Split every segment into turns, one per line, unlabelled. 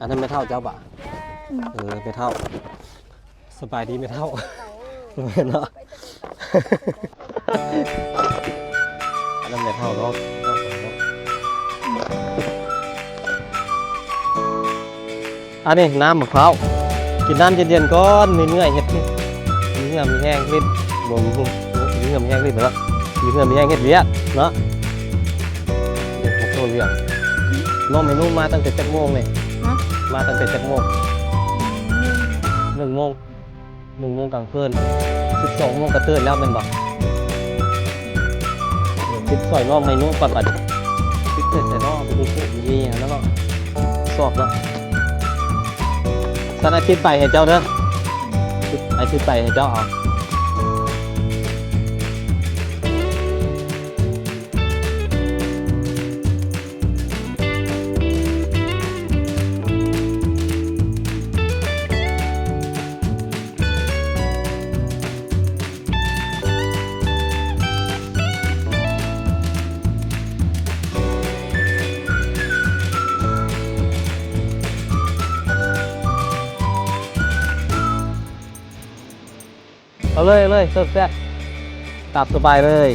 อันนั้นไม่เท่าเจ้าบ่ะไม่เท่าสบายดีไม่เท่าเนาะอันนั้นไม่เท่าเนาะอันนี้น้ำมะพร้าวกินน้ำเย็นๆก่อนมีเนื้อเห็ดนี่มีเนื้อมีแห้งลิ้นบ่มีเนื้อมีแห้งลิ้นเนาะมีเนื้อมีแห้งเห็ดเวียดเนาะเด็กมาโตเรื่องน้องเมนูมาตั้งแต่7 โมงเลยมาตั้งแต่7 โมง1 โมง1 โมงกลางคืน12 โมงกระตื่นแล้วเป็นบ่ติดสอยน้องเมนูปัดติดใส่น้องไปดูผู้ดีแล้วก็สอบแล้วท่านอาทิตย์ไปให้เจ้าเด้ออาทิตย์ไปให้เจ้าเอาเอาเลยเสิร์ฟแซ่บตับสบายเลย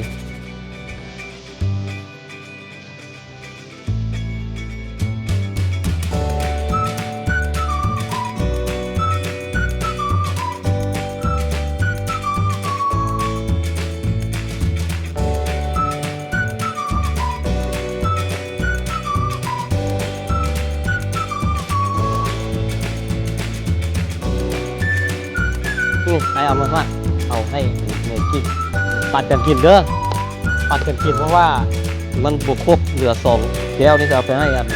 นี่ให้เอามาเอาให้เนยกินปัดกันกินเด้อปัดกันกินเพราะว่ามันบวกครบเหลือ2 แก้วนี่จะเอาไปให้กัน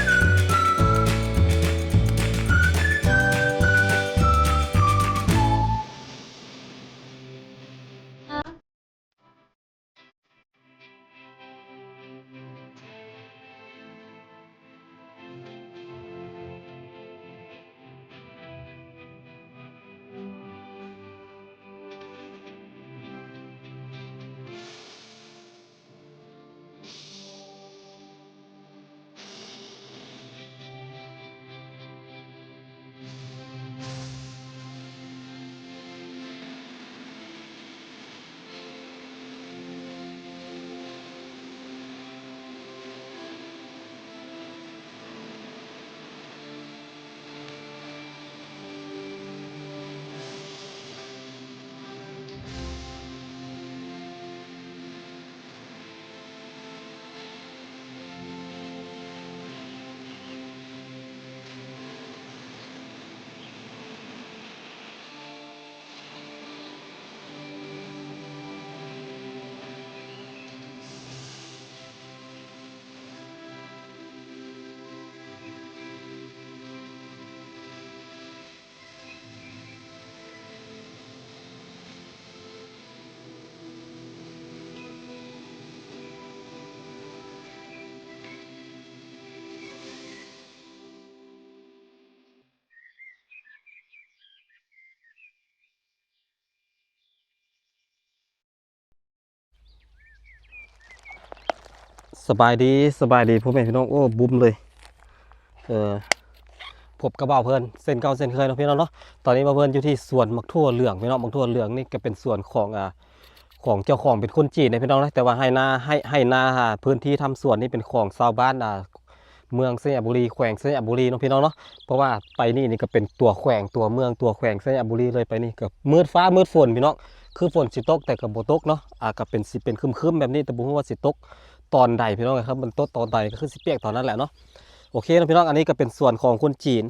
สบายดีพ่อแม่พี่น้องโอ้บุ้มเลยพบกระเป๋าเพื่อนเส้นเก่าเส้นเคยนะพี่น้องเนาะตอนนี้มาเพื่อนอยู่ที่สวนมักทั่วเหลืองพี่น้องมักทั่วเหลืองนี่ก็เป็นส่วนของเจ้าของเป็นคนจีนนะพี่น้องนะแต่ว่าให้นาพื้นที่ทำสวนนี่เป็นของชาวบ้านเมืองสระบุรีแขวงสระบุรีน้องพี่น้องเนาะเพราะว่าไปนี่ก็เป็นตัวแขวงตัวเมืองตัวแขวงสระบุรีเลยไปนี่ก็มืดฟ้ามืดฝนพี่น้องคือฝนสิตกแต่กับโบตกเนาะก็เป็นสิเป็นคึมๆแบบนี้แต่บุ้งว่าสิตกตอนใดพี่น้องครับมันตอนใดก็คือสิเปียกตอนนั้นแหละเนาะโอเคนะพี่น้องอันนี้ก็เป็นส่วนของคนจีน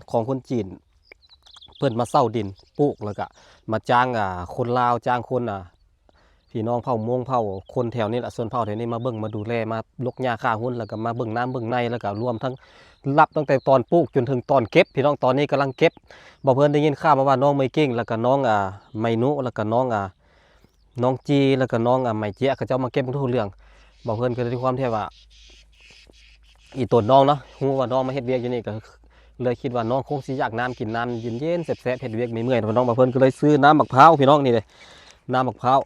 เพิ่นมาเศร้าดินปลูกแล้วก็มาจ้างคนลาวจ้างคนพี่น้องเผ่ามงเผ่าคนแถวนี้แหละส่วนเผ่าแถวนี้มาเบิ่งมาดูแลมาลกหญ้าฆ่าหุ้นแล้วก็มาเบิ่งน้ำเบิ่งในแล้วก็รวมทั้งรับตั้งแต่ตอนปลูกจนถึงตอนเก็บพี่น้องตอนนี้กำลังเก็บบ่เพิ่นได้ยินข่าวมาว่าน้องไม่เก่งแล้วก็น้องไมนุแล้วก็น้องจีแล้วก็น้องไมเจ๊เขาเจ้ามาเก็บทุกเรื่องบ่เพิ่นก็ได้ความที่ว่าอีตัวน้องเนาะฮู้ว่าน้องมาเฮ็ดเวียกอยู่นี่ก็เลยคิดว่าน้องคงสิอยากน้ำกินน้ำเย็นๆแซ่บๆเฮ็ดเวียกไม่เมื่อยน้องบ่เพิ่นก็เลยซื้อน้ำมะพร้าวพี่น้องนี่เลยน้ำมะพร้าว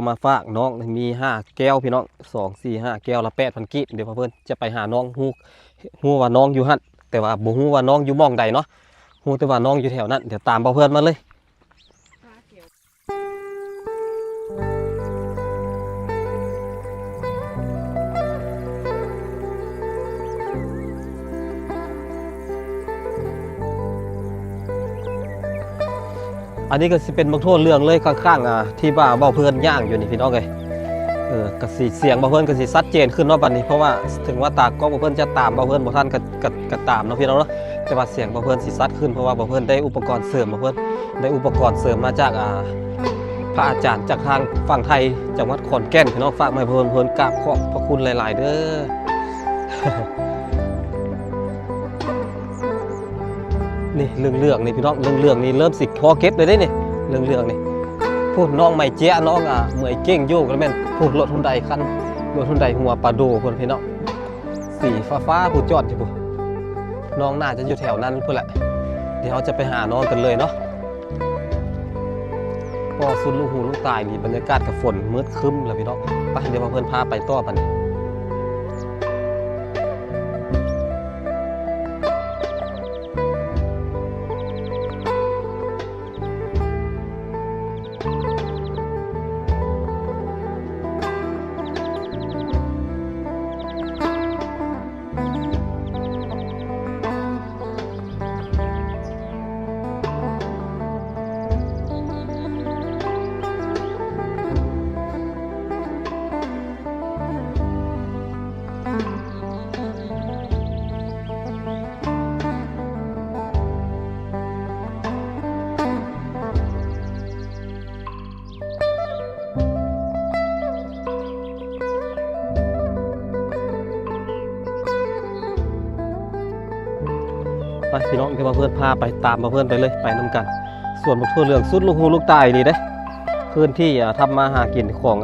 มาฝากน้องมี5 แก้วพี่น้อง2 4 5 แก้วละ8,000 กีบเดี๋ยวเพื่อนจะไปหาน้องฮู้ว่าน้องอยู่หั่น แต่ว่าบ่ฮู้ว่าน้องอยู่หม่องใดเนาะฮู้แต่ว่าน้องอยู่แถวนั้นเดี๋ยวตามเบาเพื่อนมาเลยอันนี้ก็สิเป็นบางโทษเรื่องเลยข้างๆที่ว่าเบาเพื่อนย่างอยู่นี่พี่น้องเอ้ยก็สิเสียงเบาเพื่อนก็สิชัดเจนขึ้นเนาะบัดนี้เพราะว่าถึงว่าตากล้องเบาเพื่อนจะตามเบาเพื่อนบ่ทันก็ตามเนาะพี่น้องเนาะแต่ว่าเสียงเบาเพื่อนสิชัดขึ้นเพราะว่าเบาเพื่อนได้อุปกรณ์เสริมเบาเพื่อนได้อุปกรณ์เสริมมาจากพระอาจารย์จากทางฝั่งไทยจังหวัดขอนแก่นพี่น้องฝากมาให้เพิ่นกราบขอบพระคุณหลายๆเด้อ นี่เรื่องนี่พี่น้องเรื่องนี่เริ่มสิพอเก็บเลยได้นี่เรื่องนี่พูดน้องใหม่เจ๊ะน้องเหมยเก่งโยกแล้วแม่นพูดรถหุ่นใดคันรถหุ่นใดหัวปลาโดเพิ่นพี่น้องสีฟ้าผู้จอดอยู่พุ่นน้องน่าจะอยู่แถวนั้นพุ่นแหละเดี๋ยวเราจะไปหาน้องกันเลยเนาะพอสุดลูกหูลูกตายนี่บรรยากาศกับฝนมืดครึ้มแล้วพี่น้องไปเดี๋ยวมาเพิ่นพาไปต่อปันไปพี่น้องที่มาเพื่อนพาไปตามมาเพื่อนไปเลยไปนำกันส่วนบททั่วเรื่องสุดลูกหูลูกตายนี่เด้พื้นที่ทำมาหากินของ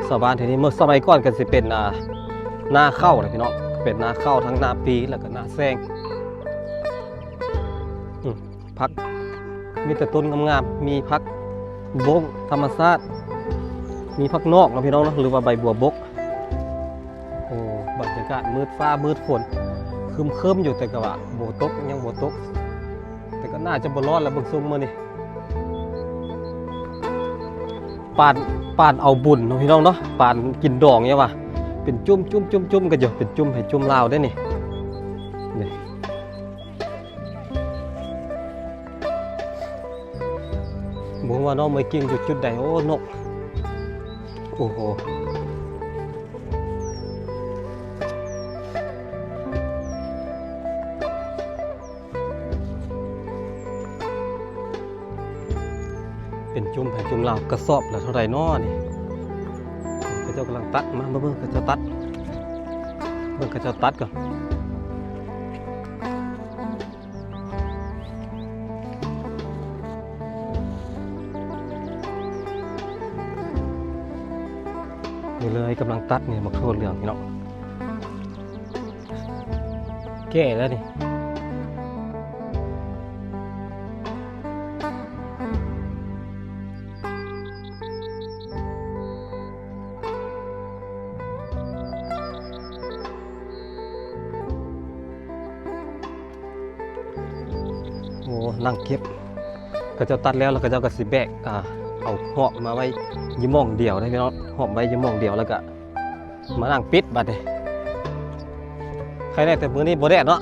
ชาวบ้านทีนี้เมื่อสมัยก่อนกันสิเป็นหน้าข้าวนะพี่น้องเป็นหน้าข้าวทั้งหน้าปีแล้วก็หน้าแซงพักมีแต่ต้นงามๆมีพักบงธรรมชาติมีพักนอกนะพี่น้องนะหรือว่าใบบัวบกโอ้บรรยากาศมืดฟ้ามืดฝนคืมอยู่แต่ก็ว่าโบตกยังโบตกแต่ก็น่าจะบร้อนแล้วเบิ่งซุ่มมื้อนี่ปานเอาบุญเนาะพี่น้องเนาะปานกินดองเนี่ยว่ะเป็นจุ่มกันอยู่เป็นจุ่มให้จุ่มลาวได้นี่บ่ว่าน้องไม่กิ้งอยู่จุดใดโอ้นกโอ้โหเป็นจุ่มให้จุ่มลาวกระสอบละเท่าไหร่น้อนี่พระเจ้ากำลังตัดมาเบิ่งพระเจ้าตัดเบิ่งพระเจ้าตัดก่อนนี่เลยกำลังตัดเนี่ยมักโทษเหลืองพี่น้องแก่แล้วนี่โอ้นั่งเก็บก็จะตัดแล้วก็จะกระสิแบกเอาหอบมาไว้ยิ้มมองเดียวได้พี่น้องหอบไว้ยิ้มมองเดียวแล้วก็มานั่งปิดบัดเลยใครได้แต่มื้อนี้บ่แดดเนาะ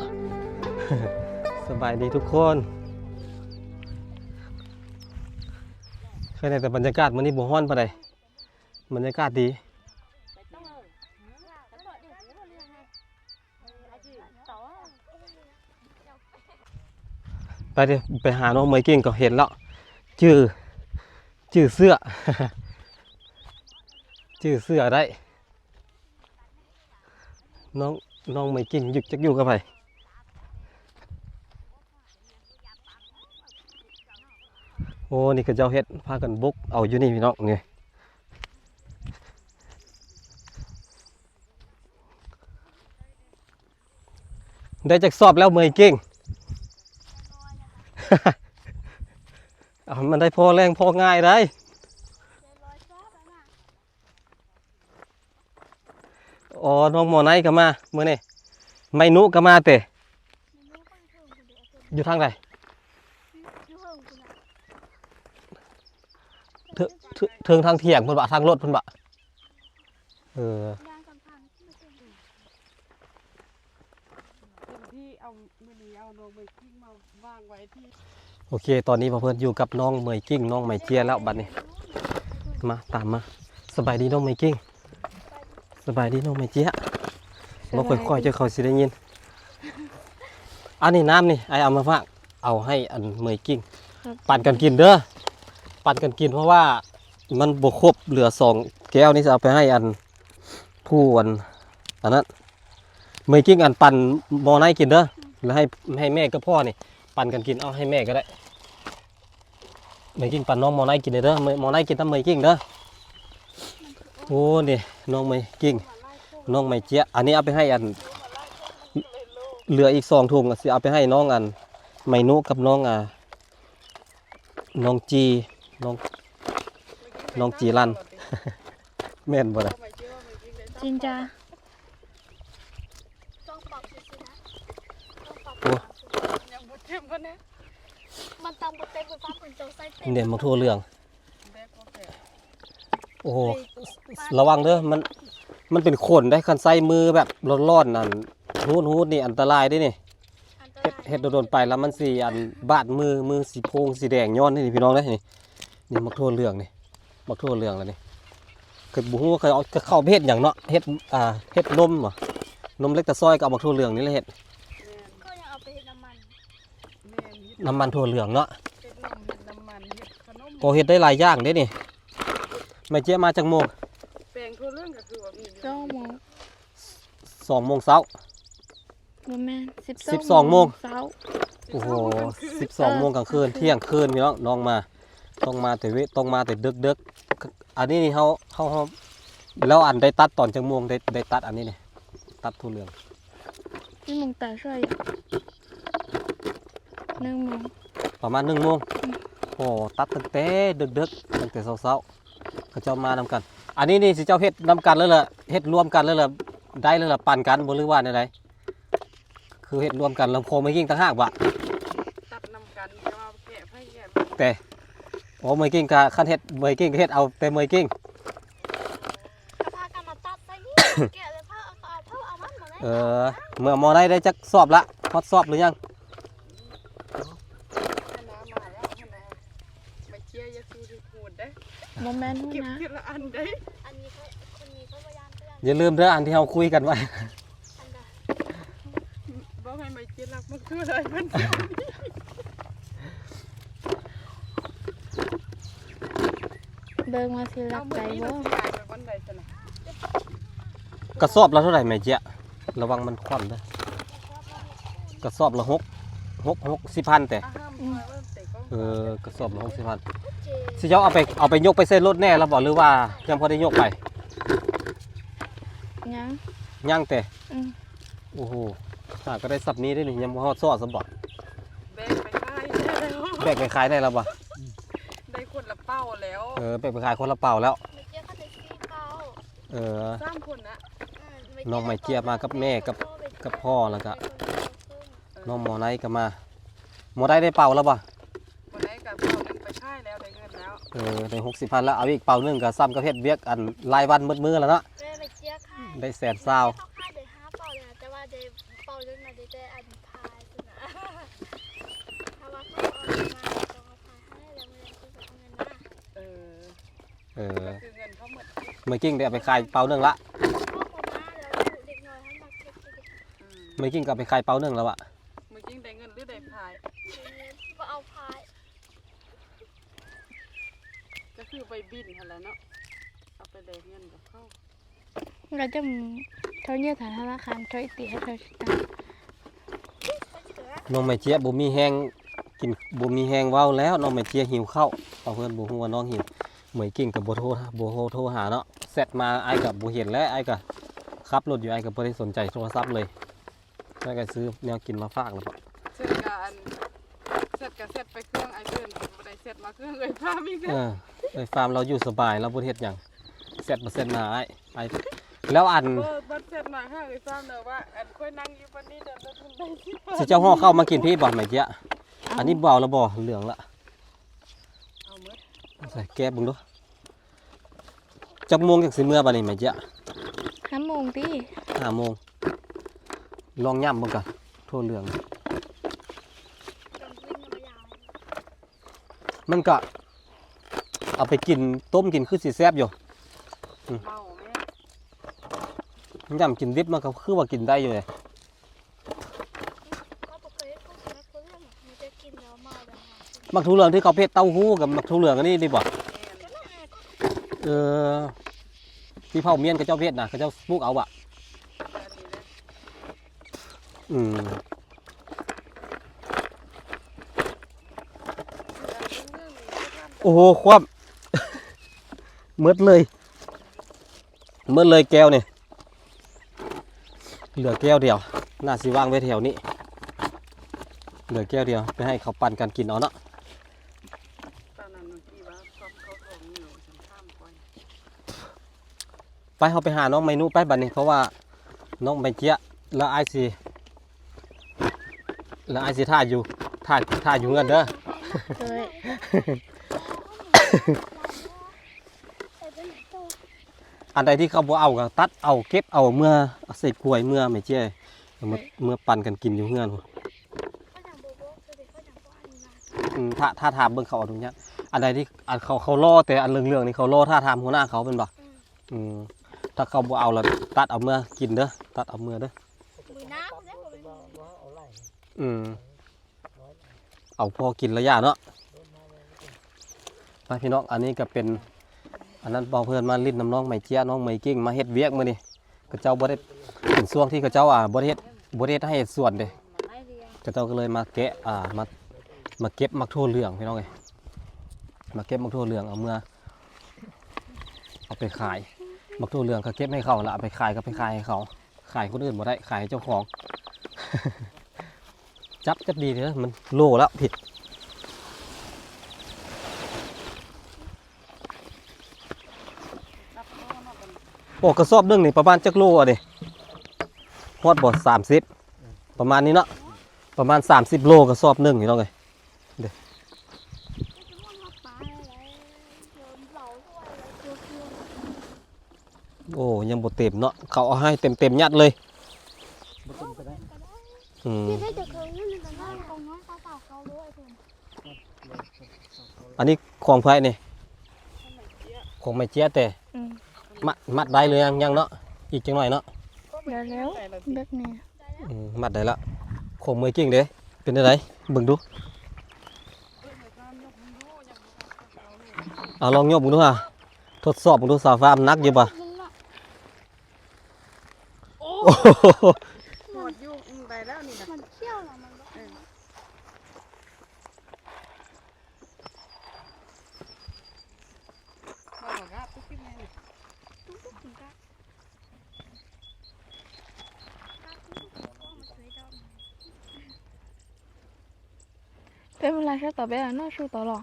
สบายดีทุกคนใครได้แต่บรรยากาศมื้อนี้บ่ฮ้อนปานใดบรรยากาศดีไปดิไปหาน้องเมย์เก่งก็เห็นแล้วชื่อเสื้อ ชื่อเสื้อได้น้องเมย์เก่งหยุดจักอยู่กับไผโอ้นี่คือเจ้าเฮ็ดพากันบุกเอาอยู่นี่พี่น้องนี่ได้จักสอบแล้วเมย์เก่ง มันได้พอแรงพอง่ายได้อ๋อน้องหมอไนก็มาเมื่อนี่ไม่นุก็มาเตะ อยู่ทางใด
อยู่เฮิงพุ่นน่ะ
เทิงทางเที่ยงเพิ่นบ่ทางรถเพิ่นบ่เออ
ย่างกำพังที่มันเป็น
ที่เอามื้อนี้เอาน้องไปทิ้งมาวางไว้ที่
โอเค ตอนนี้พ่อเพิ่นอยู่กับน้องเหมยกิ้งน้องไหมเจียแล้วบัดนี้มาตามมาสบายดีน้องไหมกิ้งสบายดีน้องไหมเจียบ่ค่อยๆจะเขาสิได้ยินอันนี้น้ำนี่ไอเอามาฝากเอาให้อันเหมยกิ้งปั่นกันกินเด้อปั่นกันกินเพราะว่ามันบ่ครบเหลือ2แก้วนี่จะเอาไปให้อันผู้อันนั้นเหมยกิ้งอันปั่นบ่ให้กินเด้อแล้วให้แม่กับพ่อนี่ปั่นกันกินเอาให้แม่ก็ได้เหมยกิ้งปั่นน้องมอไนกินเด้อมอไนกินทำเหมยกิ้งเด้อโอ้นี่น้องเหมยกิ้งน้องไหมเจี๊ยอันนี้เอาไปให้อันเหลืออีก2ถุงสิเอาไปให้น้องอันไหมนุกับน้องน้องจีน้องจีรัน แม่นบ่ล่ะ
จินจ้าต้องปรับซื่อๆนะต้องปรับ
โอ้
ยังบ่เต็มกันนะ
มันตำบ่เต็มเป็นฟ้าเป็นเจ้าไส้เต็ม
เนี่ยมาทั่วเรื่อง
แบกบ่แตก
โอ้โหระวังเด้อมันเป็นขนได้คันใส่มือแบบร้อนๆนั่นฮูดนี่อันตรายเด้นี่
อันต
เฮ็ด
ราย
โดนๆไปแล้วมันสิอันบาดมือสีโพงสีแดงย้อนนี่พี่น้องเด้อนี่มักทั่วเรื่องนี่มักทั่วเรื่องแล้วนี่เคยบ่ฮู้ว่าเคยเอาเข้าไปเฮ็ดหยังเนาะเฮ็ดนมบ่นมเล็กตะซอยก็เอามักทั่วเรื่องนี่แหละเฮ็ด
แม่น
ก็ยังเอาไปเฮ็ดน้ำมัน
แม่นเฮ็ด
น้ำมันทั่วเรื่องเนาะ
เฮ็ดนมเฮ็ดน้ำมันเฮ็ดขนม
โอเฮ็ดได้หลายอย่างเด้นี่แม่เจ๊มาจากโมง
แปลงทั่วเรื่องก็คือว่ามีอยู่
2 โมง
2 โมงเช้า
บ่แม่น
12 โมง
เช้า
โอ้โห12 โมงกลางคืนเที่ยงคืนพี่น้องน้องมาต้องมาแต่ดึกอันนี้นี่เฮาแล้วอันได้ตัดตอนจังโมงได้ตัดอันนี้นี่ตัดทั่วเรื่อง
นี่มึงตาช่วย1 โมง
ประมาณ1 โมงโอ้ตัดตั้งแต่ดึกตั้งแต่เช้าๆเขาเจ้ามานำกัน อันนี้นี่สิเจ้าเฮ็ดนำกันแล้วล่ะเฮ็ดรวมกันแล้วล่ะได้แล้วล่ะปั่นกันบ่หรือว่าใดๆคือเฮ็ดรวมกันลำโพงไม่ยิ่งต่างหากบ่
ตัดนำกันจะว่าแกะไผแกะมัน
แต่โอ้เมยกิ้งกะคันเฮ็ดเมยกิ้งก็เฮ็ดเอาแต่เมยกิ้ง
ก็พากันมาตัดใส่นี่ แกะเลยพาเอามันมาแล้ว
เมื่อหมอได้จักสอบละฮอดสอบหรือยัง
ให้น้ำมาแล้วให้น้ำไม่เชี่ยอย่าซื้อที่พูดเด้
บ่แม่น
เก็บ
นะ
ทีละอันเด้
อันนี้เขาคนนี้เขาพยายามเตือน
อย่าลืมเด้ออันที่เราคุยกันไว้
อันใด
บ่ให้ไม่เชี่ยรักมันคืออะไรมัน
เบิ่งมาสิรั
เอา
ก
มื้
ใจ
อนี้
บ่
เราสิขายไปวันใดซั่นน่ะ
กระสอบละเท่าไหร่แม่เจ๊ยระวังมันคว่ำเด้อกระสอบละ60,000แต่
อาห้ามมาว่าแต่ก็
กระสอบละ60,000
เจ
สิเจ้าเอาไปยกไปเส้นรถแน่แล้วบ่หรือว่ายังพอได้ยกไป
ยัง
ยังแต่
อืม
โอ้โหหาก็ได้สับนี้ได้นี่ยังบ่ฮอดซอสซะบ่
แบกไปขายแล้ว
แบกไปขายได้แล้วบ่
ได้คนละเป้าแล้ว
แบกไปขายคนละเป่าแล้ว
ไม่เจ๊เขาได้ซีเก่า
3คนนะ
น้องไม่เจี๊ยบมากับแม่กับพ่อแล้วก็ น้องหมอไนก็มาหมอไนได้เป่าแล้วป่ะ
บ่ได้กับเป้านึงไปขายแล้วได้เงินแล้ว
ได้60,000แล้วเอาอีกเป่าหนึงก็ซ้ำกับเฮ็ดเวียกอันรายวันมืดมือแล้วเนาะ
แม่ไม่เจ๊ค่ะ
ได้120,000
เขาค่ายได้5 เป่าเลยนะแต่ว่าได้เป่าเรื่องนั้นได้แต่อันพายสินะถ้าว่าเขาเอามาต้องเอาพายให้แล้วมันยังคือเอาเงินมา
เออ
เออ
ก็คือเงินเขาหมด
เมื่อกี้ได้เอาไปขายเป่าหนึงละ
พ่อมาแล้วเด็กน้อยให้มาเก็บไปเด็ก
เมื่อกี้ก็เอาไปขายเป่าหนึงแล้วอะ
เมื่อกี้ได้เงินหรือได้พาย
ก็เอาพาย
ก็คือไปบินหั่นแหละเนาะเอาไปได้เงินกับเขา
เราจะเท่านี้ธนาคารช่วยตีให้เธอชิตา
น้องไม่เจี๊ยบบ่มีแฮงกินบ่มีแฮงเว้าแล้วน้องไม่เจี๊ยบหิวข้าวเอาเพิ่นบ่ฮู้ว่าน้องหิวเมื่อกี้ก็บ่โทรหาเนาะเสร็จมาไอ้ก็บ่เห็นแล้วไอ้ก็ขับรถอยู่ไอ้ก็บ่ได้สนใจโทรศัพท์เลยไอ้ก็ซื้อแนวกินมาฝากแล้วบ่
เสร็จกับอันเสร็จกับเสร็จไปเครื่องไอเดินบ่ได้เสร็จมาเครื่องเลยพามีเงิน
ไอ้ฟาร์มเราอยู่สบายเราบ่เฮ็ดหยังเสร็จบ่เสร็จมาไอ้ แล้วอัน
เบิดเสร็จหน่อยห้าเลยซ้ำเด้อว่าอันค่อยนั่งอยู่วันนี้เดี๋ยวเราทุนได้ที่บ้าน
สิเจ้าห่อเข้ามากินพี่บ่แม่เจ๊ยอันนี้เบาแล้วบ่เหลืองละ
เอาหมด
ใส่แก้บึงดูจักโมงจังสิเมื่อบัดนี้แม่เจ๊ย
5 โมงติ
5 โมงลองย่ำเบิ่งก่อนทั่วเหลือง มันก็เอาไปกินต้มกินคือสิแซ่บอยู่
เมาแม่
ย่ำกินดิบมันก็คือว่ากินได้อยู่เลย
ก็บ่เคยพูดนะคนเรื่องมีแต่กินแล้วเมาแบบนั้น
มักทุเรืองที่เขาเพชรเต้าหู้กับมักทุเรืองอันนี้ดีบ่เออที่เผาเมียนกับเจ้าเพชรนะกับเจ้าปลูกเอาอะอืมโอ้โหควบ มืดเลยมืดเลยแก้วนี่เหลือแก้วเดียวน่าสิวางไว้แถวนี้เหลือแก้วเดียวไปให้เขาปั่นกันกินเอาเนาะ
ตอนนั้นเมื่อกี้ว่าชอบเขาของเหนียวฉันข้ามไป
ไปเขาไปหาน้องไมนุไปบัดนี้เพราะว่าน้องไมเจี๊ยะแล้วไอซีท่าอยู่ท่าอยู่เงินเด้อ
เคย
อันใดที่เขาบ่เอาก็ตัดเอาเก็บเอาเมื่อเอาใส่กล้วยเมื่อไมเจี๊ยะเมื่อปั่นกันกินอยู่เงิน
เขาอย่างโบโบคือเด็กเขาอย่างพวกอันนี้นะ
ถ้าถามเบิ่งเขาเอาตรงนี้อันใดที่อันเขาล่อแต่อันเรื่องๆนี่เขาล่อถ้าถามหัวหน้าเขาเป็นบ่ถ้าเขาบ่เอาแล้วตัดเอาเมื่อกินเด้อตัดเอาเมื่อเด้อ
มือน้ำเนี่ยผมเป็น
เอาพอกินระยะเนาะไปพี่น้องอันนี้ก็เป็นอันนั้นบอกเพื่อนมาลิ้นน้ำน้องไม้เจี๊ยน้องไม้กิ้งมาเฮ็ดเวียกมื้อนี้กระเจ้าบ่ได้เป็นช่วงที่กระเจ้าบ่ได้เฮ็ดให้เฮ็ดสวนเด้กระเจ้าก็เลยมาแกะมาเก็บมักทั่วเหลืองพี่น้องเอ้ยมาเก็บมักทั่วเหลืองเอาไปขายมักทั่วเหลืองก็เก็บให้เขาละเอาไปขายก็ไปขายให้เขาขายคนอื่นบ่ได้ขายให้เจ้าของ จับดีเลยนะมันโลแล้วผิดโอ้กระสอบหนึงนี่ประมาณจักโลอ่ะดิฮอดบ่30ประมาณนี้เนาะประมาณ30โลกระสอบหนึงนี่น้องเอ้ย โอ้ยังบ่เต็มเนาะเขาเอาให้เต็มยัดเลยอืม
พี่ได้จะเคยนี่มันจะนั่งตรงนั้นเปล่าเขาด้วยผม
อันนี้ของไผนี่ของไม้เจี๊ยแต่มัดได้เลยยังเนาะอีกจังหน่อยเนาะ
เดี๋ยวแล้วแบบนี้
มัดได้ละของมือกิ้งเด้เป็นจังไดเบิ่งดูเอาลองยกมึงดูฮะทดสอบมึงดูสาวฟ้ามันหนักอยู่ป่ะ
โอ้
โอ้โห
หมดอยู่ได้แล้วนี่นะ
มันเขี้ยวเหรอมัน
มาบอกว่าตุ๊กกี้แม่นี่
ตุ๊กถึงกันเป็นเวลาแค่ต่อไปอ่ะน่าชูต่อหรอ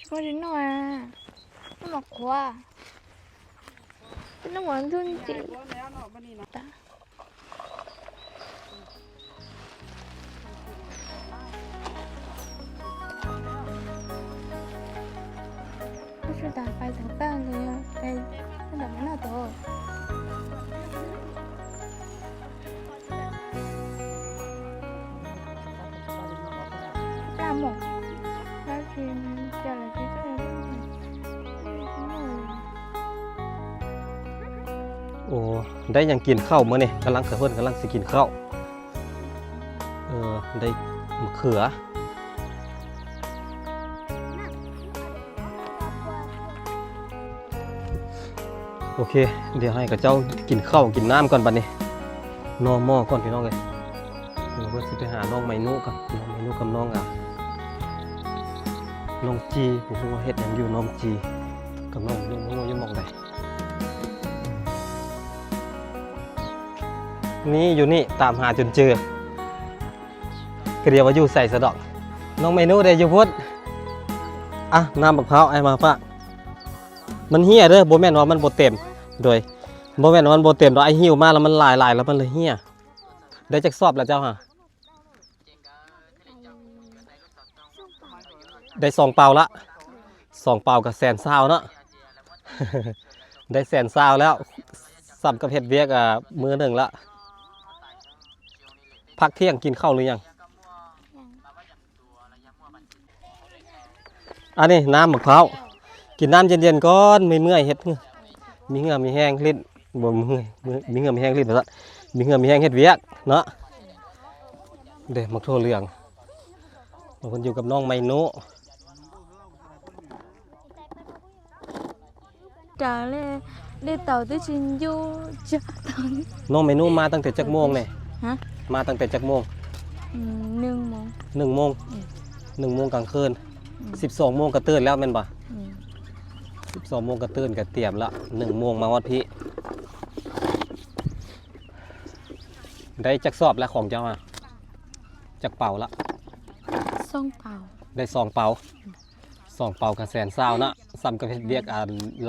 ช่วยนิดหน่อยน้ำหมักขวาเป็นน้ำหวานจุนจิ
ยายบ่แล้วเนาะบัดนี้นะ
ไม่ใช่ด่าไปถึงแป้งเลยอ่ะไอ้ระดับนั้นน่ะโตปลาหมกปลาชิมเจ้าอะไรที่เจ้าอะไร
โอ้ได้หยังกินข้าวมื้อนี่กำลังเพิ่นกำลังสิกินข้าวได้มะเขือโอเคเดี๋ยวให้กับเจ้ากินข้าวกินน้ำก่อนบัดนี้นอนหม้อก่อนพี่น้องเลยเดี๋ยวเพิ่นสิไปหาน้องไมนุกับน้องไมนุกับน้องน้องจีผมรู้ว่าเฮ็ดหยังอยู่น้องจีกับน้องยังบ่รู้อยู่หม้องใดนี่อยู่นี่ตามหาจนเจอก็เดียวว่าอยู่ใส่สะดอกน้องไมนุได้อยู่พุ่นน้ำมะพร้าวไอ้มาฝากมันเหี้ยเด้อบ่แม่นว่ามันบ่เต็มโดย บ่แม่นว่ามันบ่เต็มดอกไอ้หิวมาแล้วมันหลายๆแล้วมันเลยเหี่ยได้จักสอบแล้วเจ้าฮะได้2เปาละ2เปากับ120,000เนาะ ได้120,000แล้วซ้ำกับเฮ็ดเวียกมื้อหนึงละพักเที่ยงกินข้าวหรือยังอันนี้น้ำมะพร้าวกินน้ำเย็นๆก่อนไม่เมื่อยเฮ็ดมีเหงื่อมีแห้งลิ้นบ่เมื่อยมีเหงื่อมีแห้งลิ้นว่าซั่นมีเหงื่อมีแห้งเฮ็ดเวียกเนาะเด้มักโทเหลืองบางคนอยู่กับน้องไมโน
trả lời đi tàu tới xin vô cho
น้องไมโนมาตั้งแต่จักโมงเนี่ย
hả
มาตั้งแต่จักโมง
nương mong
1 โมง 1 โมงกลางคืน12 โมงก็ตื่นแล้วแม่นบ่12 โมงก็ตื่นก็เตรียมละ1 โมงมาฮอดพี่ได้จักสอบแล้วของเจ้าจักเป่าละ
sông tàu
ได้2เป่า2เป่ากับ120,000นะซ้ำกับเฮ็ดเวียก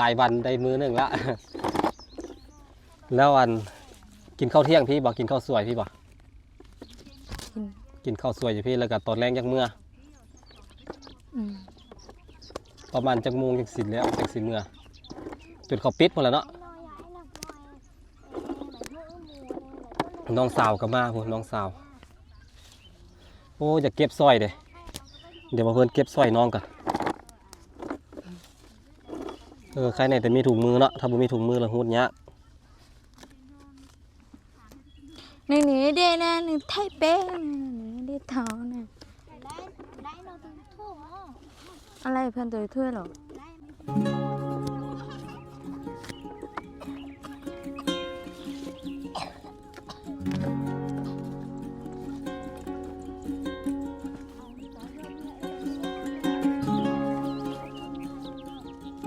รายวันได้มื้อหนึงละ แล้วกินข้าวเที่ยงพี่บ่กินข้าวสวยพี่บ่กินข้าวสวยอยู่พี่แล้วก็ตอนแรงจักมื้อประมาณจักโมงจักสิแล้วจักสิมื้อจนเขาปิดหมดแล้วเนาะน้องสาวก็มาพุ่นน้องสาวโอ้อยากเก็บสร้อยเด้เดี๋ยวมาเพิ่นเก็บสร้อยน้องกันใครไหนแต่มีถุงมือเนาะถ้าบ่มีถุงมือแล้วหูดยาก
này nè đây nè này thay bé đi thảo nèอะไรเพิ่นตัวถ้วยหรอ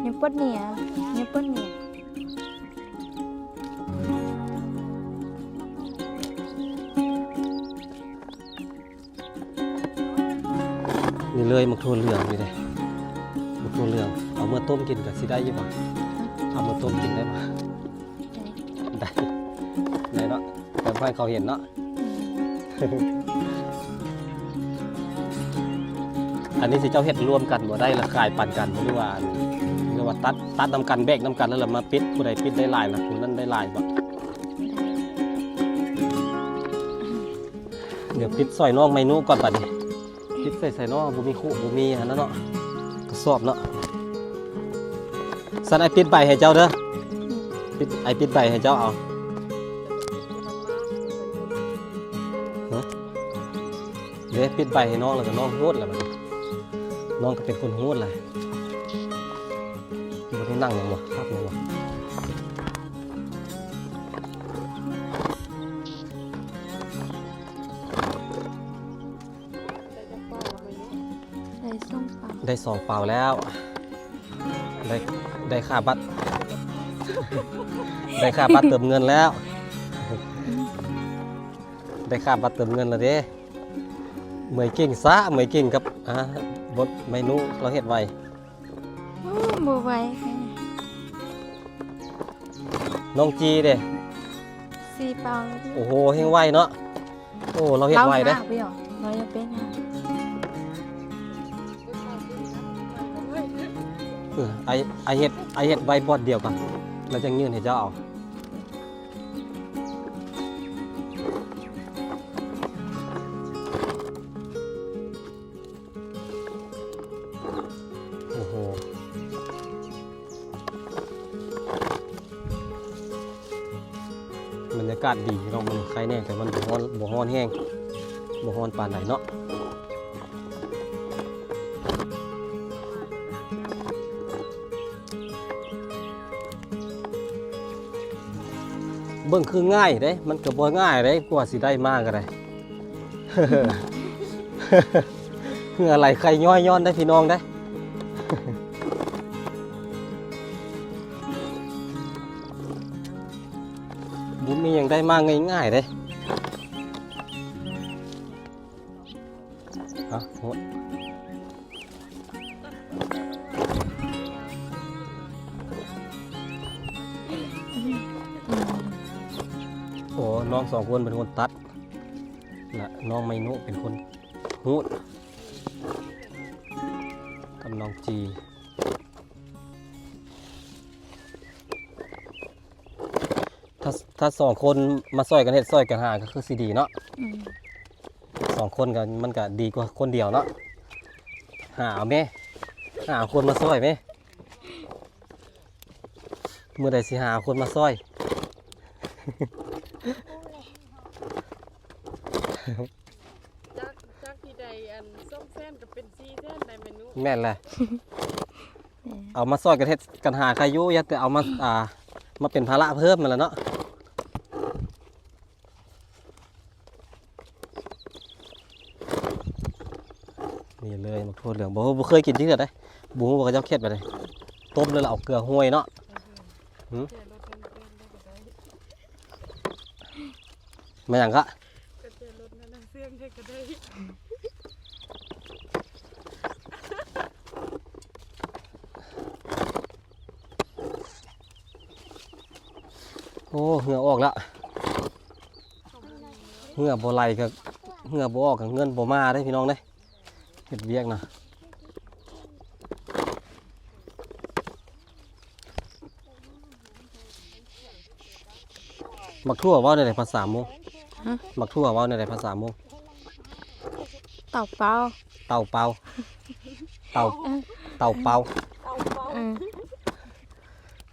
ยังปวดเนี่ยยังปวดเนี่ย
นี่เลยมักทั่วเหลืองนี่เลยมักทั่วเหลืองเอามาต้มกินกับสิได้ยังบ่เอามาต้มกินได้บ่ได้ได้เนาะแต่ให้เขาเห็นเนาะ อันนี้สิเจ้าเฮ็ดรวมกันบ่ได้ละขายปั่นกันบ่หรือว่าตัดนำกันแบกนำกันแล้วล่ะมาปิดผู้ใดปิดได้หลายล่ะผู้นั้นได้หลายบ่เดี๋ยวปิดซอยน้องไมนูก่อนบัดนี้ปิดใส่น้องบ่มีคู่บ่มีอันนั้นเนาะกระสอบเนาะสั่นไอ้ปิดใบให้เจ้าเด้อปิดใบให้เจ้าเอาเด้ปิดใบให้น้องแล้วก็น้องโหดแล้วบัดนี้น้องก็เป็นคนโหดเลยบ่ได้นั่งหยังบ่ครับหยังบ่ได้2เป่าแล้วได้ค่าบัตร ได้ค่าบัตรเติมเงินแล้ว ได้ค่าบัตรเติมเงินแล้วเด้เมื่อยเก่งซะเมื่อยเก่งกับบทเมนูเราเฮ็ดไว้
บ่ไหว
น้องจีเด้
สี่เปา
โอ้โหเฮงไวเนาะโอ้เราเฮ็ดไวเด้
เราจะเป็นฮะ
ไอเฮ็ดไว้บอดเดียวกันแล้วจะยื่นให้เจ้าเอาโอ้โหบรรยากาศดีเรามันใครแน่แต่มันบ่ฮ้อนแห้งบ่ฮ้อนปานไหนเนาะเบิ่งคือง่ายเด้มันก็บ่ง่ายเด้กว่าสิได้มากก็ได้ คืออะไรใครย่อยย้อนได้พี่น้องได้ บุญมีอย่างได้มากง่ายๆเด้ฮะโห น้องสองคนเป็นคนตัดและน้องไมโนเป็นคนหูดกับน้องจีถ้าสองคนมาซอยกันเฮ็ดซอยกันหาก็คือสิดีเนาะ
อืม
สองคนกันมันก็ดีกว่าคนเดียวเนาะหาเอาแม่หาคนมาซอยแม่เมื่อใดสิหาคนมาซอย
จากที่ใดอันส้มแซนก็เป็นซีแซนได้เมนู
แม่นแหละ เอามาซอยกันเฮ็ดกันหาใครอยู่อย่าแต่เอามามาเป็นภาระเพิ่มมันละเนาะนี่เลยมักทั่วเหลืองบ่เคยกินจริงเหรอได้บูบ่เขาเจ้าเค็ดไปเลยต้มเลยแล้วเอาเกลือห้วยเนาะ หืม
เจรถเป็นได้ก็ได้
มาอย่างก็
ก็เจรถนั่นน่ะเสื่อมได้ก็ได้
โอ้เหงื่อออกแล้วเหงื่อบ่ไหลก็เหงื่อบ่ออกก็เงินบ่มาได้พี่น้องเด้เฮ็ดเวียกนะมักทั่วเว้าในภาษาโมงมักทั่วเว้าในภาษาโมง
เต่าเปล่า
เต่าเปาเต่าเต่าเปา
อืม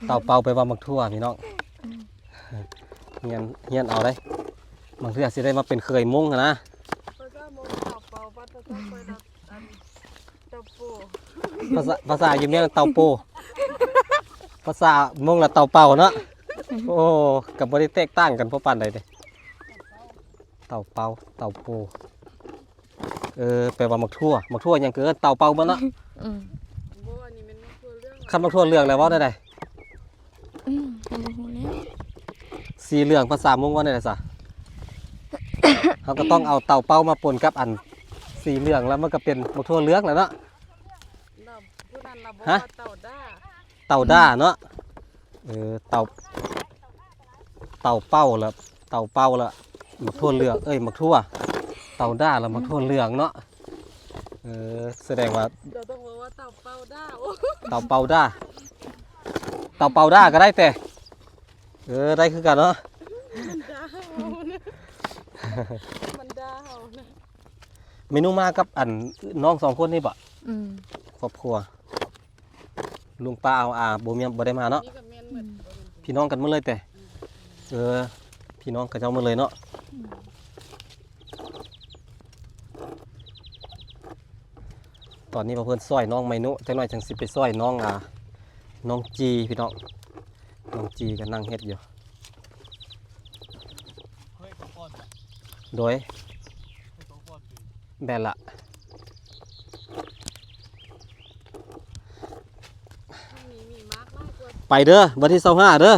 เต่าเปาไปว่ามักทั่วพี่น้องเฮียนเอาได้บางเทื่อสิได้มาเป็นเคยมุงหั้นนะ
ภาษาโมงข่าวเปล่าภาษาไปรับอันเจ้าปู่
ภาษาอยู่เมียงเต่าโปภาษามุงละเต่าเปาเนาะโอ้กับบริแตกต่างกันเพราะปานใดเด้เต่าเปาเต่าโปแปลว่ามักทั่วหยังเกินเต่าเปาบ่เนาะ
อืม
บ่อันนี้มันไม่คือเรื่อง
คันมักทั่วเรื่องแล้วเว้าได้ใด
อืมเอาบ่ฮู้แล้ว
สีเหลืองภาษามุงว่าได้ใดซะ เขาก็ต้องเอาเต่าเปามาปนกับอันสีเหลืองแล้วมันก็เป็นมักทั่วเหลืองแล้วเนาะ
เราผู้นั้นเราบอก
ฮะ
ว่าเต่าด้า
เต่าด้าเนาะเต่าเป้าละเต่าเป้าละมักทั่วเหลืองมักทั่วเต่าด้าละมักทั่วเหลืองเนาะแสดงว่า
เราต้องบอกว่าเต่าเป่าด้าโอ้
เต่าเป้าด้าเต่าเป้าด้าก็ได้แต่ได้คือกันเนาะ
มันด้าเฮานะมันด้าเฮานะ
เมนูมากับอันน้องสองคนนี่บ่
อืม
ครอบครัวลุงป้าเอาบ่มีบ่ได้มาเนาะ
นี่ก็แม่นเหมือน
พี่น้องกันหมดเลยแต่พี่น้องกับเจ้าหมดเลยเนาะตอนนี้เพื่อนซอยน้องไมนุจังหน่อยจังสิไปซอยน้องน้องจีพี่น้องน้องจีก็นั่งเฮ็ดอยู่โดยแบนละ
มีมากมากกว่า
ไปเด้อวันที่25เด้อ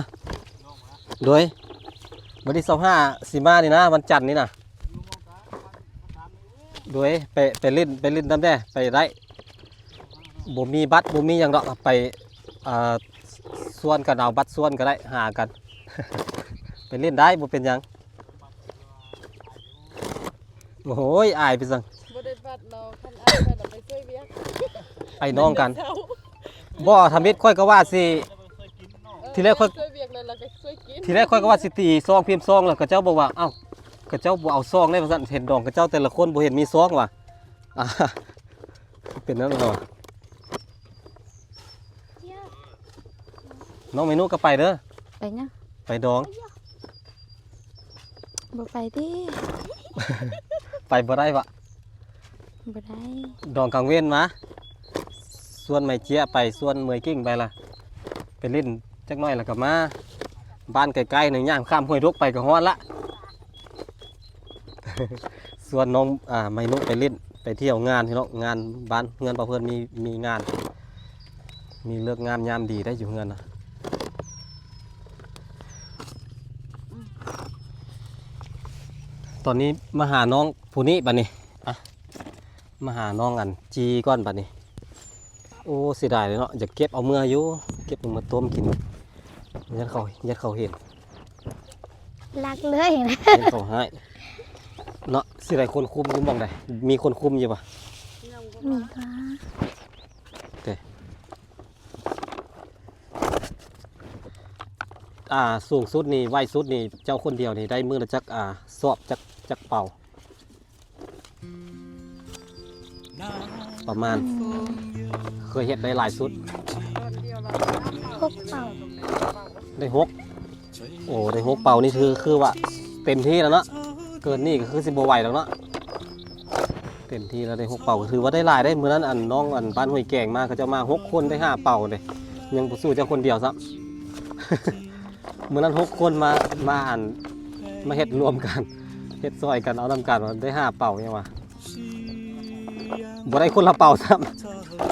โดยวันที่25สิมานี่นะวันจันทร์นี่นะโดยไปเล่นน้ำแน่ไปได้บ่มีบัตรบ่มีหยังดอกไปส่วนกันเอาบัตรส่วนก็ได้หากัน ไปเล่นได้บ่เป็นหยังโอ้โหอายไปจัง
บ่ได้บัดเราคันอ้ายไปเราไปช่วยเวียก
ไอ้น้องกัน
เช้า
บ่ทำมิดค่อยก็ว่าสิ ทีแรกค่อย
ช่วยเวียกเลยเราก็ช่วยกิน
ทีแรกค่อยก็ว่าสิตีซองพิมพ์ซองแล้วก็เจ้าบอกว่าเอ้าก็เจ้าบ่เอาซองได้ว่าซั่นเห็นดองก็เจ้าแต่ละคนบ่เห็นมีซองว่ะอ่าเป็นนั่นเหรอน้องเมนูก็ไปเด้อ
ไปนะ
ไปดอง
บ่ไปติ
ไปบ่ได้วะ
บ่ได้
ดองกลางเว้นมาส่วนไม่เจี๊ยไปส่วนเมยกิ้งไปล่ะไปเล่นจักหน่อยแล้วก็มาบ้านใกล้ๆหนึ่งย่างข้ามห้วยรกไปก็ฮอดละ ส่วนน้องไมนุไปเล่นไปเที่ยวงานพี่น้องงานบ้านเงินบ่เพิ่นมีงาน มีเลิกงามยามดีได้อยู่เงินนะตอนนี้มาหาน้องผู้นี้บัดนี้มาหาน้องอันจีก้อนบัดนี้โอ้เสียดายเลยเนาะอยากเก็บเอาเมื่ออยู่เก็บเอามาต้มกินยัดเขาเห็น
รักเลยนะ
เห็นเขาให้เนาะสิได้คนคุมอยู่หม่องใดมีคนคุมอยู่ปะ
มีค่ะ
สูงสุดนี่ไวสุดนี่เจ้าคนเดียวนี่ได้มือละจักสอบจักเป่า ประมาณเคยเฮ็ดได้หลายสุด
ต้นเดียวเรา
พกเป่า
ได้หกโอ้ได้หกเป่านี่คือว่าเต็มที่แล้วเนาะเกินนี่ก็คือสิบ่ไหวแล้วเนาะเต็มที่แล้วได้หกเป่าก็ถือว่าได้หลายได้มื้อนั้นอันน้องอันบ้านห้วยแกงมาเขาจะมาหกคนได้5เป่าเลยยังบ่สู้เจ้าคนเดียวซ้ำ มื้อนั้น6คนมาอันมาเฮ็ดรวมกันเฮ็ดซอยกันเอานำกันว่าได้5เป่ายังว่าบ่ได้คนละเป่าซ้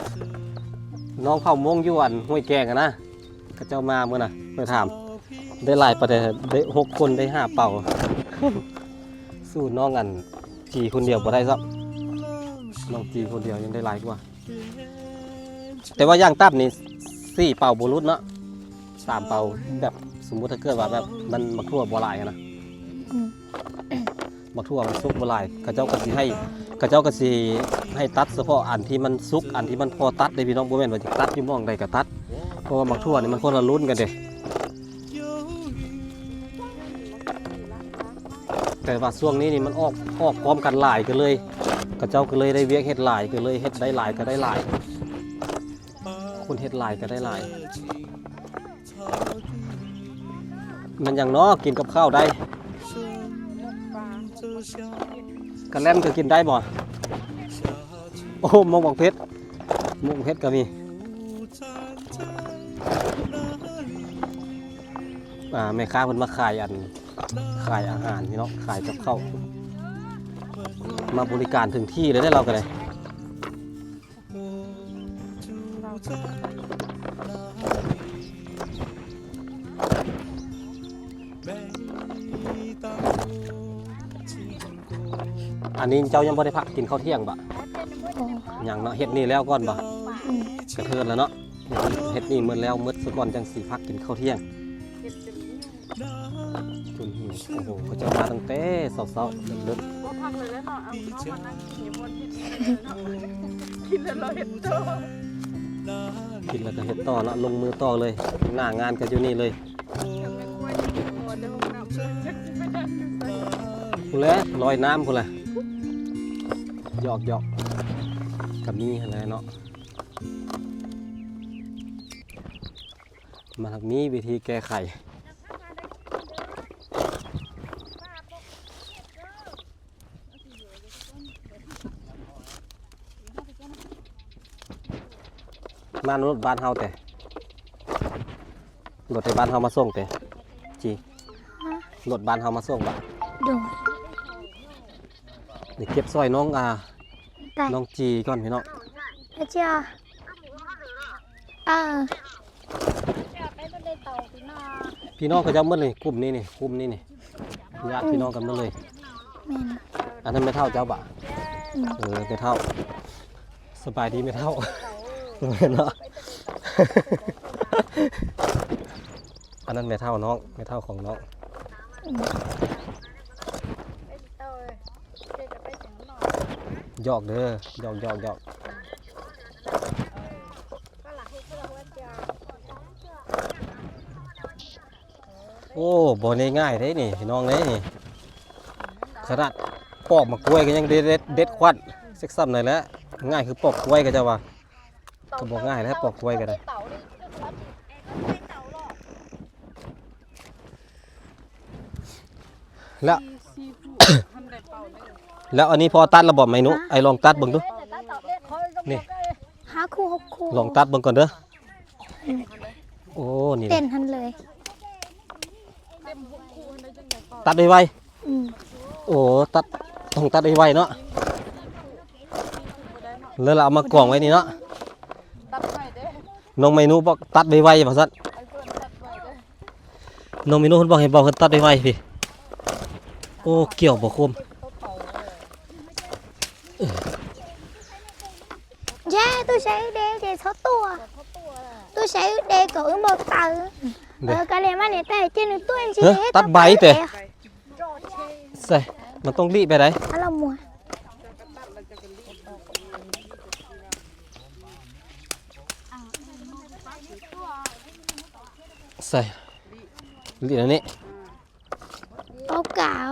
ำน้องเผามงอยู่อันห้วยแกงอะนะเขาเจ้ามามื้อน่ะเพิ่นถามได้หลายประเดได้6คนได้5เป่า สู้น้องอันจีคนเดียวบ่ได้ซ้ำน้องจีคนเดียวยังได้หลายกว่า แต่ว่าย่างตับนี่4เป่าบ่รุดเนาะ3เป่าแบบสมมุติถ้าเกิดว่าแบบมันมักทั่วบ่หลายอะนะมักทั่วมันสุกบ่หลายเขาเจ้าก็สิให้ตัดเฉพาะอันที่มันสุกอันที่มันพอตัดได้พี่น้องบ่แม่นว่าจะตัดอยู่หม่องใดก็ตัดเพราะว่ามักทั่วนี่มันคนละรุ่นกันเด้แต่ว่าช่วงนี้นี่มันออกพร้อมกันหลายก็เลยเขาเจ้าก็เลยได้เวียกเฮ็ดหลายก็เลยเฮ็ดได้หลายก็ได้หลายคนเฮ็ดหลายก็ได้หลายมันอย่างน้อกินกับข้าวได้กันแล่นก็กินได้บ่โอ้มงบอกเพชรก็มีแม่ค้าเพิ่นมาขายอาหารพี่น้องขายกับข้าวมาบริการถึงที่เลยได้เรากันเลยอันนี้เจ้ายังบ่ได้พักกินข้าวเที่ยงบ่
โอ้
อย่างเนาะเฮ็ดนี่แล้วก่อนบ่กระเทินแล้วเนาะเฮ็ดนี่หมดแล้วหมดซะก่อนจังสิพักกินข้าวเที่ยง
เก็บจะมี
จนหิวโอ้โหเขาจะมาตั้งแต่เช้าๆลึก
ว่าพักเลยแล้วเนาะเอาเข้ามานั่งกินอยู่บนที่กินแล้วเราเห็นโต
ๆกินแล้วก็เฮ็ดต่อเนาะลงมือต่อเลยหน้างานก็อยู่นี่เลย
ยังไม่ควรกินหมดเดี๋ยวห้องน้ำเลยจะกินไม่ได้อยู่ใส่
พุ่นแหละลอยน้ำพุ่นแหละหยอกกับมีอะไรเนาะมาทางนี้วิธีแก้ไขมารถบ้านเฮาแต่รถในบ้านเฮามาส่งแต่จีรถบ้านเฮามาส่งบ่
โดย
นี่เก็บซอยน้อง
แต่
น้องจีก่อนพี่น้อง
แล้วเจ้าไปบนเต่าพี่น้อง
พี่น้องเขาจะหมดเลยกลุ่มนี้นี่ญาติพี่น้องกันหมดเลย
แม่น
อันนั้นไม่เท่าเจ้าบ่ะ
อืม
ไม่เท่าสบายดีไม่เท่าเนาะ อันนั้นไม่เท่าน้องไม่เท่าของน้อง
ไปเต่าเลยเด็กจะไปถึงหน่อย
หยอกเด้อหยอก
ก็หลักให้พวกเราว่าจะ
โอ้บ่ง่ายๆเด้นี่พี่น้องเด้นี่ขนาดปอกมะกล้วยก็ยังเด็ดควันเซ็กซัมหน่อยแล้วง่ายคือปอกกล้วยก็จะว่าก็บอกง่ายแล้วปอกกล้วยก็ได้
เต่านี่คือว่าเต่าหรอก
แล้ว
ซีฟู้ดทำได้เป่าได้
แล้วอันนี้พอตัดระบบไหมหนุไอ้ลองตัดเบิ่งดู นี่
หาคู่6คู่
ลองตัดเบิ่งก่อนเด้อโอ้นี่
เต้นทันเลย
เต็มหุบคูได้จังไดเป่า
ตัดไว
อืม
ๆโอ้ต้องตัดไวๆเนาะ
บ่ได้เนาะ
แล้วเราเอามากล่องไว้นี่เนาะ
ตัดไว้เด้
น้องเมนูบอกตัดไวๆว่าซั่น
ไอ้เพิ่นตัดไว้เด้
น้องเมนูเพิ่นบอกให้บอกเพิ่นตัดไวๆพี่โอ้เกี่ยวบ่คม
Yeah, tôi sẽ đeo về 6 tua. Tôi sẽ đeo cỡ một tờ. กะเลยมาเนี่ยแต่เจนึกตัวเองสิ
เฮ้ยตัดใบเตะ
ไป
ใส่มันต้องรีบไปไหน
อะละมัว
จะกระตัดแล้วจะกระรีบ
ใส่รีบอันนี้
เอากาว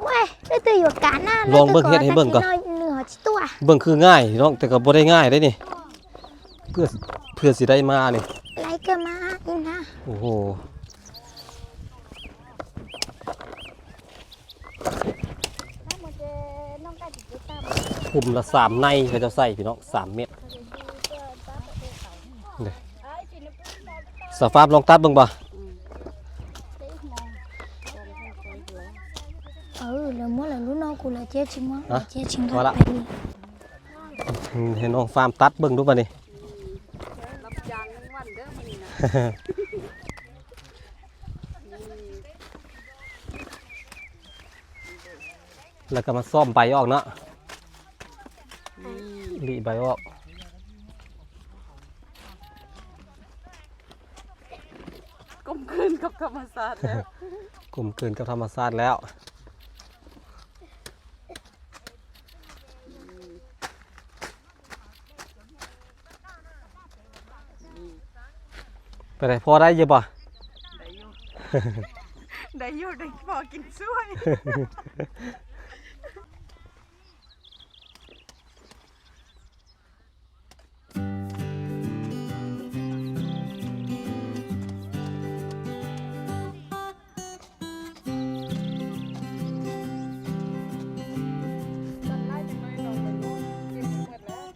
เว้ยได้ตัวอยู่กาหน้า
ลองเบิ่งเฮ็ดให้เบิ่งก่อน
เหนือจิตัว
เบิ่งคือง่ายน้องแต่ก็บ่ได้ง่ายได้นี่เพื่อสิได้มานี่
ไรก็มาอีนะ
โอ้โห คุมละ3ในเขาจะใส่พี่น้อง3 เม็ดนี่สาฟ้าลองตัดเบิ่งบ่
แล้วมัวแล้วรู้น้องกูเลยเจ๊ชิงมั้งเจ๊ชิง
พอละให้น้องฟาร์มตัดเบิ่งดูบ่นี่
รับยางวันเด้อมันนี่นะ
แล้วก็มาซ่อมใบออกเนาะรีใบออก
กลมกลืนกับธรรมชาติแล้ว
กลมกลืนกับธรรมชาติแล้วไปไหนพอได้อยังบ่
ได้อยู่ ได้อยู่ได้พอกินช่วย ตัดไล่จังเลยเราไปโน่นเก็บหมดแล้ว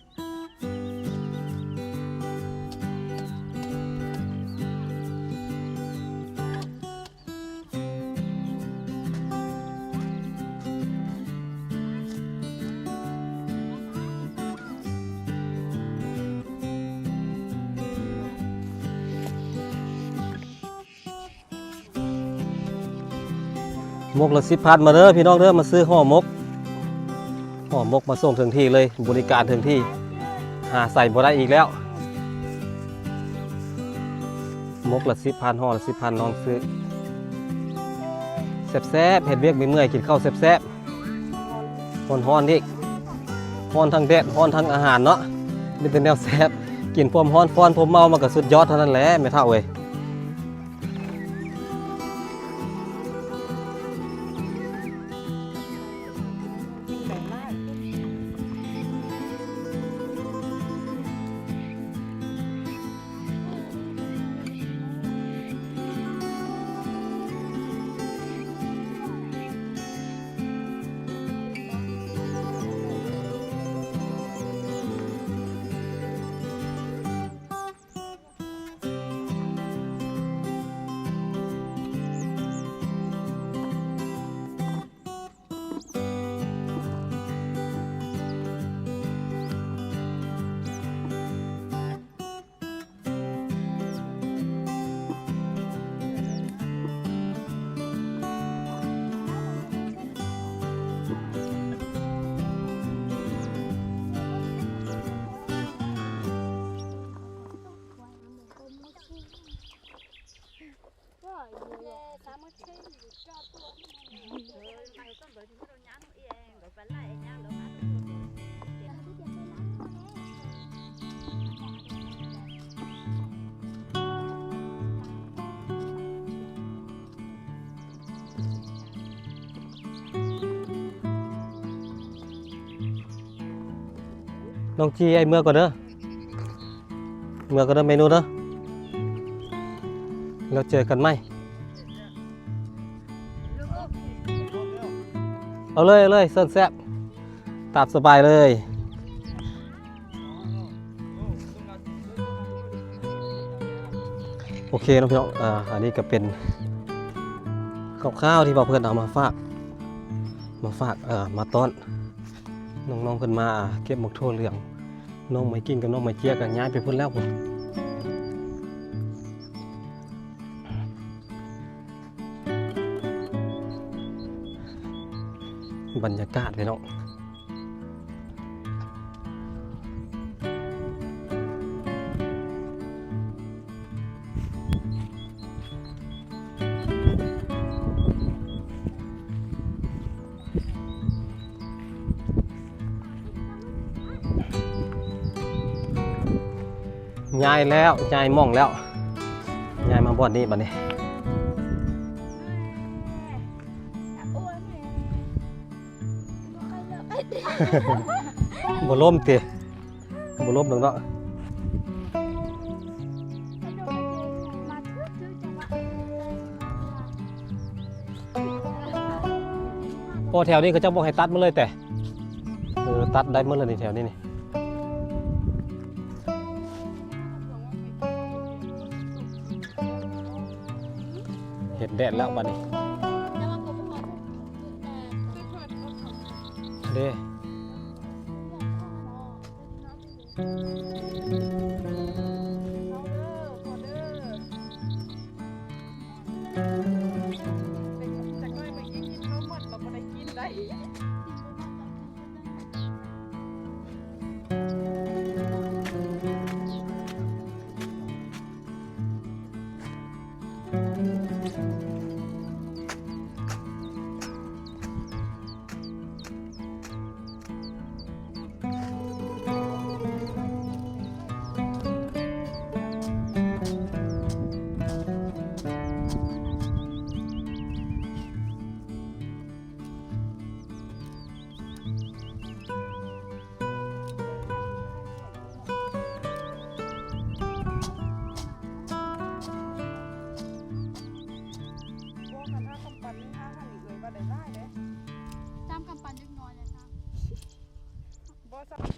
มกละ10,000มาเด้อพี่น้องเด้อมาซื้อห่อมกมาส่งถึงที่เลยบริการถึงที่หาใส่บ่ได้อีกแล้วมกละ10,000ห่อละ10,000น้องซื้อแซ่บๆเฮ็ดเวียกเมื่อยๆกินข้าวแซ่บๆฮ้อนๆอีกฮ้อนทั้งแดดฮ้อนทั้งอาหารเนาะมีแต่แนวแซ่บกินพร้อมฮ้อนฟ้อนพร้อมเมามันก็สุดยอดเท่านั้นแหละแม่เฒ่าเว้ย
แต่มาก
น้องจีไอ้เมื่อก่อนเด้อเมื่อก่อนเด้อเมนูเด้อแล้วเจอกันไหมเอาเลยเสิร์ฟแซ่บตามสบายเลยโอเคน้องพี่น้องอันนี้ก็เป็นข้าวที่พ่อเพื่อนเอามาฝากมาต้อนน้องๆขึ้นมาเก็บหมกทั่วเหลืองน้องไม้กิ้งกับน้องไม้เจี๊ยกันย้ายไปพุ่นแล้วพุ่นบรรยากาศเลยเนาะ ย้ายแล้วย้ายหม่องแล้วย้ายมาบ่อนนี้บัดนี้
อ้วนแหม่บ่ค่อยเลิก
บ่ล้มติบ่ล้มดอกเนาะ
มาทึกจังหวะ
โอ้แถวนี้เขาเจ้าบอกให้ตัดมาเลยแต่ตัดได้หมดเลยในแถวนี้นี่เห็ดแดดแล้วบัดนี้
แต่ว่าผมขอ
เด้
แต่